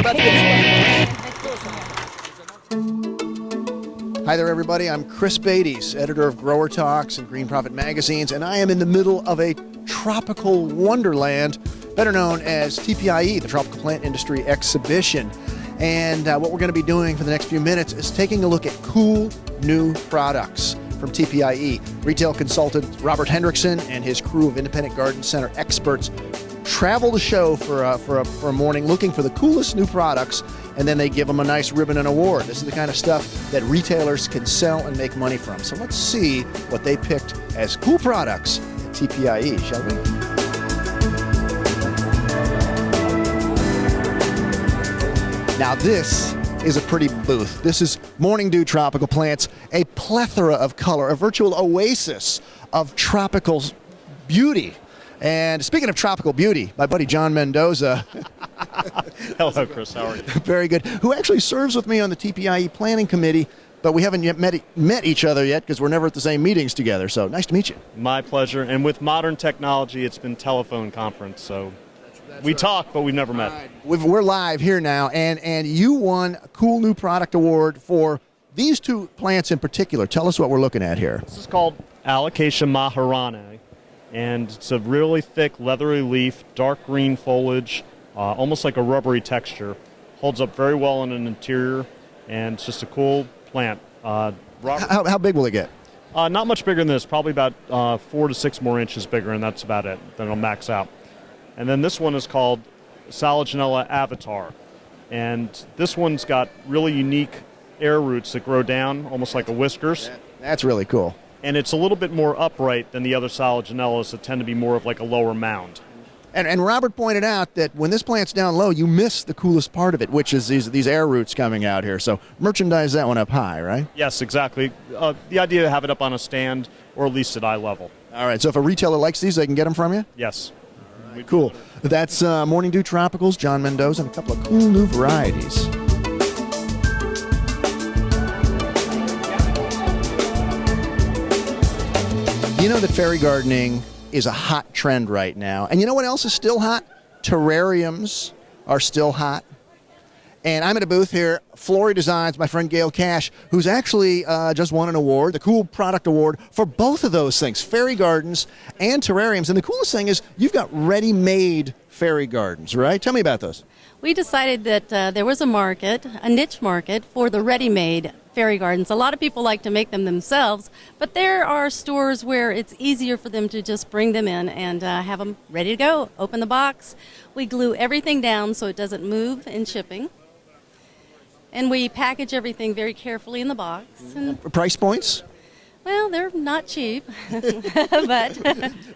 about to Hi there, everybody. I'm Chris Beytes, editor of GrowerTalks and Green Profit magazines, and I am in the middle of a tropical wonderland, better known as TPIE, the Tropical Plant Industry Exhibition. And what we're going to be doing for the next few minutes is taking a look at cool new products from TPIE. Retail consultant Robert Hendrickson and his crew of independent garden center experts travel the show for a morning looking for the coolest new products, and then they give them a nice ribbon and award. This is the kind of stuff that retailers can sell and make money from. So let's see what they picked as cool products at TPIE, shall we? Now this is a pretty booth. This is Morning Dew Tropical Plants, a plethora of color, a virtual oasis of tropical beauty. And speaking of tropical beauty, my buddy John Mendoza. Hello, Chris. How are you? Very good. Who actually serves with me on the TPIE planning committee, but we haven't yet met each other yet because we're never at the same meetings together. So nice to meet you. My pleasure. And with modern technology, it's been telephone conference. So we talk, but we've never met. Right. We're live here now, and you won a cool new product award for these two plants in particular. Tell us what we're looking at here. This is called Alocasia maharani, and it's a really thick, leathery leaf, dark green foliage, almost like a rubbery texture. Holds up very well in an interior, and it's just a cool plant. How big will it get? Not much bigger than this, probably about 4 to 6 more inches bigger, and that's about it. Then it'll max out. And then this one is called Salaginella Avatar. And this one's got really unique air roots that grow down, almost like a whiskers. That's really cool. And it's a little bit more upright than the other Salaginellas that tend to be more of like a lower mound. And Robert pointed out that when this plant's down low, you miss the coolest part of it, which is these air roots coming out here. So merchandise that one up high, right? Yes, exactly. The idea to have it up on a stand or at least at eye level. All right, so if a retailer likes these, they can get them from you? Yes. Cool. That's Morning Dew Tropicals, John Mendoza, and a couple of cool new varieties. You know that fairy gardening is a hot trend right now. And you know what else is still hot? Terrariums are still hot. And I'm at a booth here, Flory Designs, my friend Gail Cash, who's actually just won an award, the Cool Product Award, for both of those things, fairy gardens and terrariums. And the coolest thing is you've got ready-made fairy gardens, right? Tell me about those. We decided that there was a market, a niche market, for the ready-made fairy gardens. A lot of people like to make them themselves, but there are stores where it's easier for them to just bring them in and have them ready to go. Open the box. We glue everything down so it doesn't move in shipping. And we package everything very carefully in the box. And, price points? well, they're not cheap, but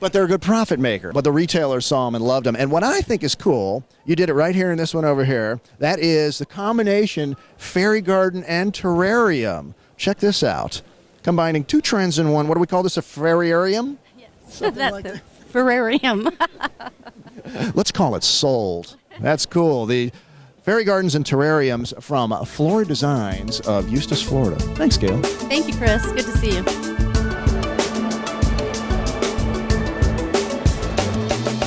but they're a good profit maker. But the retailers saw them and loved them. And what I think is cool, you did it right here in this one over here, that is the combination fairy garden and terrarium. Check this out. Combining two trends in one. What do we call this, a fairarium? yes, Something like that? Ferrarium. Let's call it sold. That's cool. The fairy gardens and terrariums from Flory Designs of Eustis, Florida. Thanks, Gail. Thank you, Chris. Good to see you.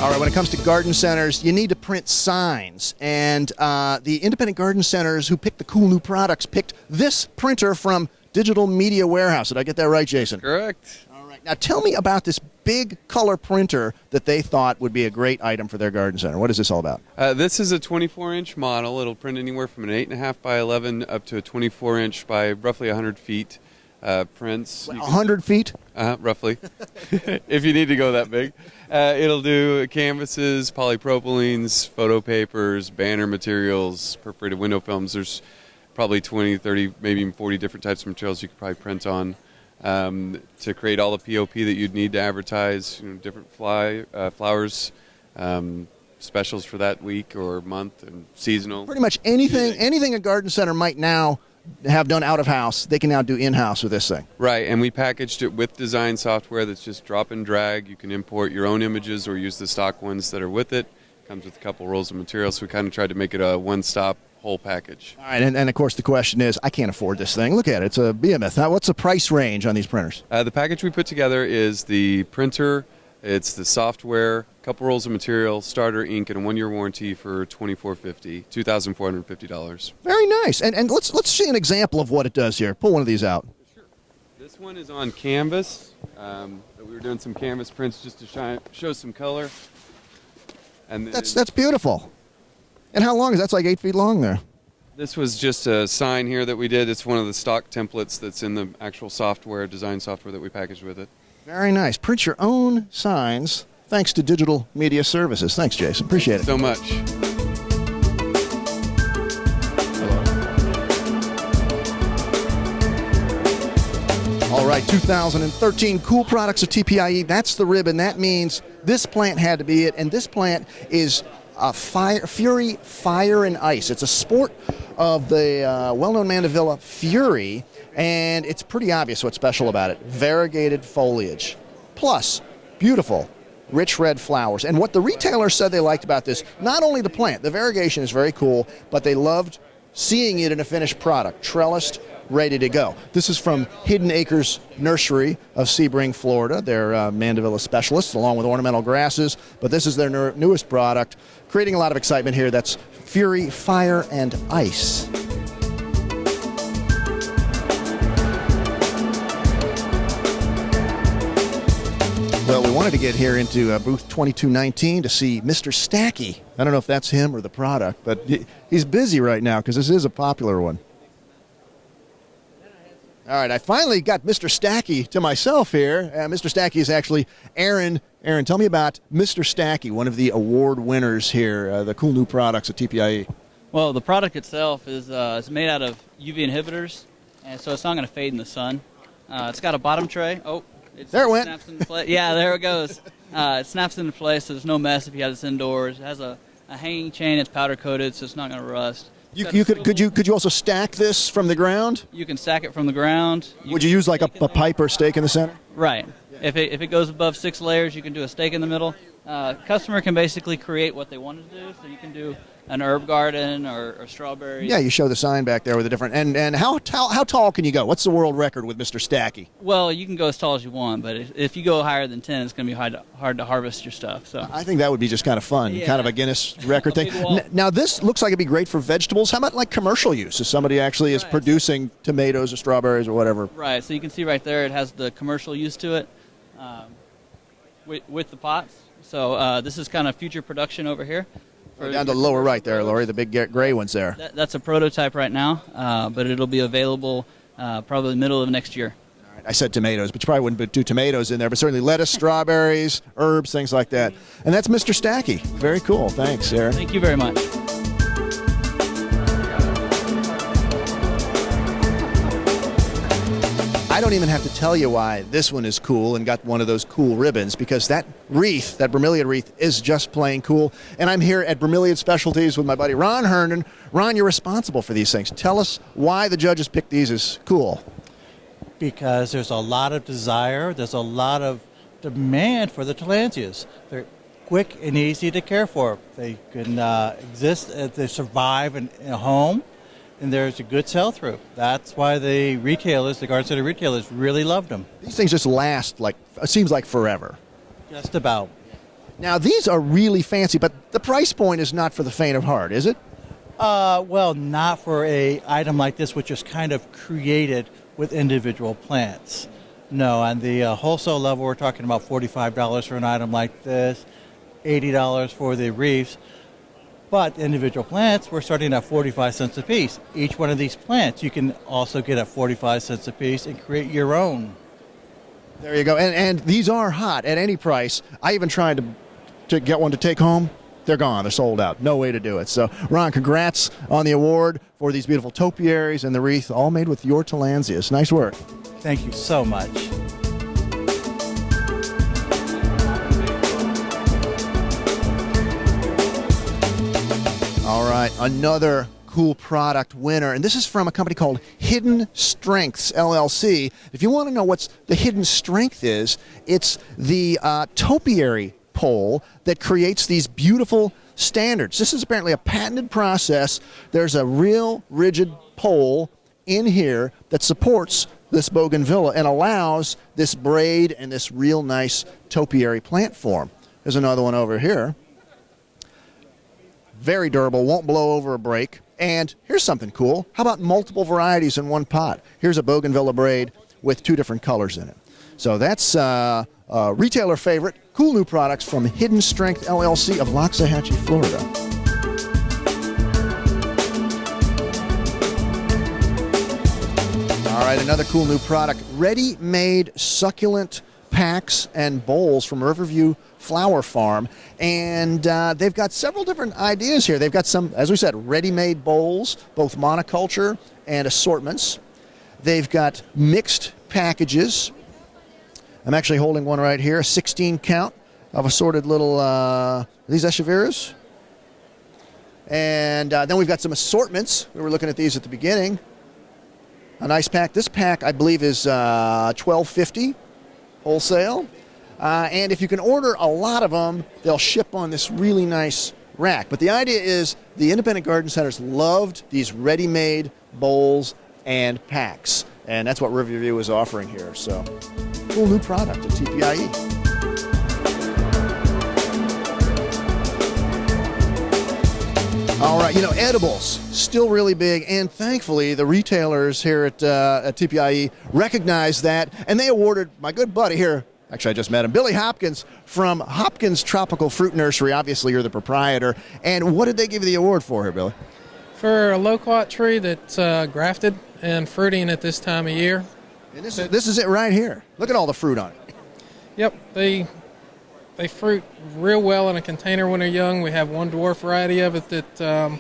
All right, when it comes to garden centers, you need to print signs. And the independent garden centers who picked the cool new products picked this printer from Digital Media Warehouse. Did I get that right, Jason? Correct. All right. Now tell me about this big color printer that they thought would be a great item for their garden center. What is this all about? This is a 24-inch model. It'll print anywhere from an 8.5 by 11 up to a 24-inch by roughly 100 feet prints. 100 feet? Roughly, if you need to go that big. It'll do canvases, polypropylenes, photo papers, banner materials, perforated window films. There's probably 20, 30, maybe even 40 different types of materials you could probably print on. To create all the POP that you'd need to advertise, different flowers, specials for that week or month, and seasonal. Pretty much anything a garden center might now have done out of house, they can now do in-house with this thing. Right, and we packaged it with design software that's just drop and drag. You can import your own images or use the stock ones that are with it. Comes with a couple rolls of material, so we kind of tried to make it a one-stop whole package. All right, and of course the question is, I can't afford this thing. Look at it, it's a behemoth. What's the price range on these printers? The package we put together is the printer, it's the software, couple rolls of material, starter ink, and a 1-year warranty for $2,450. Very nice. And let's see an example of what it does here. Pull one of these out. This one is on canvas. We were doing some canvas prints just to show some color. And then That's beautiful. And how long is that? That's like 8 feet long there. this was just a sign here that we did. It's one of the stock templates that's in the actual software, design software that we packaged with it. Very nice. Print your own signs thanks to Digital Media Services. Thanks, Jason. Appreciate it. So much. All right, 2013 Cool Products of TPIE. That's the ribbon. That means this plant had to be it. And this plant is Fury Fire and Ice. It's a sport of the well-known Mandevilla Fury, and it's pretty obvious what's special about it. Variegated foliage, plus beautiful, rich red flowers. And what the retailers said they liked about this, not only the plant, the variegation is very cool, but they loved seeing it in a finished product, trellised, ready to go. This is from Hidden Acres Nursery of Sebring, Florida. They're Mandevilla specialists along with ornamental grasses, but this is their newest product, creating a lot of excitement here. That's Fury Fire and Ice. Well, we wanted to get here into booth 2219 to see Mr. Stachy. I don't know if that's him or the product, but he's busy right now because this is a popular one. All right, I finally got Mr. Stachy to myself here. Mr. Stachy is actually Aaron. Aaron, tell me about Mr. Stachy, one of the award winners here, the cool new products at TPIE. Well, the product itself is it's made out of UV inhibitors, and so it's not going to fade in the sun. It's got a bottom tray. Oh, there it went. Snaps into place. Yeah, there it goes. It snaps into place, so there's no mess if you have this indoors. It has a hanging chain. It's powder coated, so it's not going to rust. Could you also stack this from the ground? You can stack it from the ground. Would you use like a pipe or stake in the center? Right. Yeah. If it goes above 6 layers, you can do a stake in the middle. Customer can basically create what they want to do, so you can do an herb garden or strawberries. Yeah, you show the sign back there with the different. And how tall can you go? What's the world record with Mr. Stachy? Well, you can go as tall as you want, but if you go higher than 10, it's going to be hard to harvest your stuff. So I think that would be just kind of fun, yeah. kind of a Guinness record thing. Now, this looks like it'd be great for vegetables. How about like commercial use? If somebody actually is producing tomatoes or strawberries or whatever. Right, so you can see right there it has the commercial use to it with the pots. So this is kind of future production over here. Down to the lower right there, Lori, the big gray ones there. That's a prototype right now, but it'll be available probably middle of next year. All right, I said tomatoes, but you probably wouldn't do tomatoes in there, but certainly lettuce, strawberries, herbs, things like that. And that's Mr. Stachy. Very cool. Thanks, Sarah. Thank you very much. I don't even have to tell you why this one is cool and got one of those cool ribbons, because that wreath, that Vermillion wreath, is just plain cool. And I'm here at Vermillion Specialties with my buddy Ron Herndon. Ron, you're responsible for these things. Tell us why the judges picked these as cool. Because there's a lot of desire, there's a lot of demand for the tillandsias. They're quick and easy to care for. They can exist, they survive in a home. And there's a good sell-through. That's why the retailers, the garden center retailers, really loved them. These things just last, like, it seems like forever. Just about. Now, these are really fancy, but the price point is not for the faint of heart, is it? Well, not for a item like this, which is kind of created with individual plants. No, on the wholesale level, we're talking about $45 for an item like this, $80 for the wreaths. But individual plants, we're starting at 45 cents a piece. Each one of these plants you can also get at 45 cents a piece and create your own. There you go. And these are hot at any price. I even tried to get one to take home. They're gone. They're sold out. No way to do it. So, Ron, congrats on the award for these beautiful topiaries and the wreath, all made with your tillandsias. Nice work. Thank you so much. All right, another cool product winner, and this is from a company called Hidden Strengths, LLC. If you want to know what the hidden strength is, it's the topiary pole that creates these beautiful standards. This is apparently a patented process. There's a real rigid pole in here that supports this bougainvillea and allows this braid and this real nice topiary plant form. There's another one over here. Very durable, won't blow over or break. And here's something cool. How about multiple varieties in one pot? Here's a bougainvillea braid with 2 different colors in it. So that's a retailer favorite. Cool new products from Hidden Strength LLC of Loxahatchee, Florida. All right, another cool new product. Ready-made succulent packs and bowls from Riverview Flower Farm. And they've got several different ideas here. They've got some, as we said, ready-made bowls, both monoculture and assortments. They've got mixed packages. I'm actually holding one right here, a 16 count of assorted little, are these echeveras? And then we've got some assortments. We were looking at these at the beginning. A nice pack. This pack, I believe, is $12.50 wholesale. And if you can order a lot of them, they'll ship on this really nice rack. But the idea is the independent garden centers loved these ready-made bowls and packs. And that's what Riverview is offering here. So, cool new product at TPIE. All right, edibles, still really big, and thankfully the retailers here at TPIE recognize that, and they awarded my good buddy here, actually I just met him, Billy Hopkins from Hopkins Tropical Fruit Nursery. Obviously you're the proprietor, and what did they give you the award for here, Billy? For a loquat tree that's grafted and fruiting at this time of year. And this is it right here. Look at all the fruit on it. Yep, they fruit real well in a container when they're young. We have one dwarf variety of it that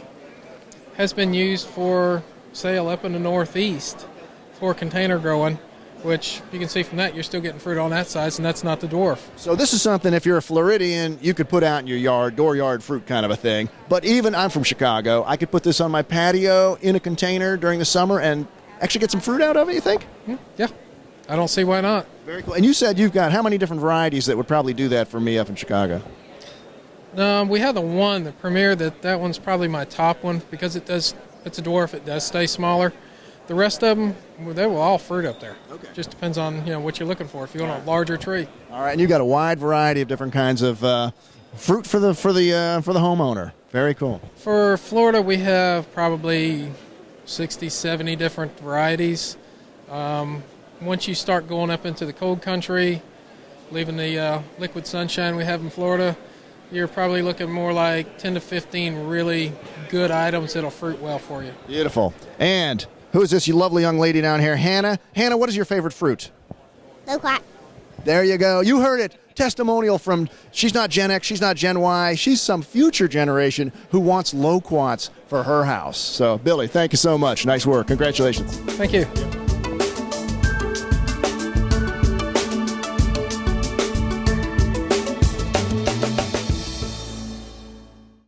has been used for sale up in the Northeast for container growing, which you can see from that you're still getting fruit on that size, and that's not the dwarf. So this is something, if you're a Floridian, you could put out in your yard, dooryard fruit kind of a thing. But even, I'm from Chicago, I could put this on my patio in a container during the summer and actually get some fruit out of it, you think? Yeah, I don't see why not. Very cool. And you said you've got how many different varieties that would probably do that for me up in Chicago? We have the Premier, that one's probably my top one because it's a dwarf, it does stay smaller. The rest of them, they will all fruit up there. Okay. Just depends on what you're looking for. If you want a larger tree. All right, and you've got a wide variety of different kinds of fruit for the homeowner. Very cool. For Florida, we have probably 60, 70 different varieties. Once you start going up into the cold country, leaving the liquid sunshine we have in Florida, you're probably looking more like 10 to 15 really good items that'll fruit well for you. Beautiful. And who is this lovely young lady down here? Hannah. Hannah, what is your favorite fruit? Loquat. There you go. You heard it. Testimonial from, she's not Gen X, she's not Gen Y, she's some future generation who wants loquats for her house. So, Billy, thank you so much. Nice work. Congratulations. Thank you.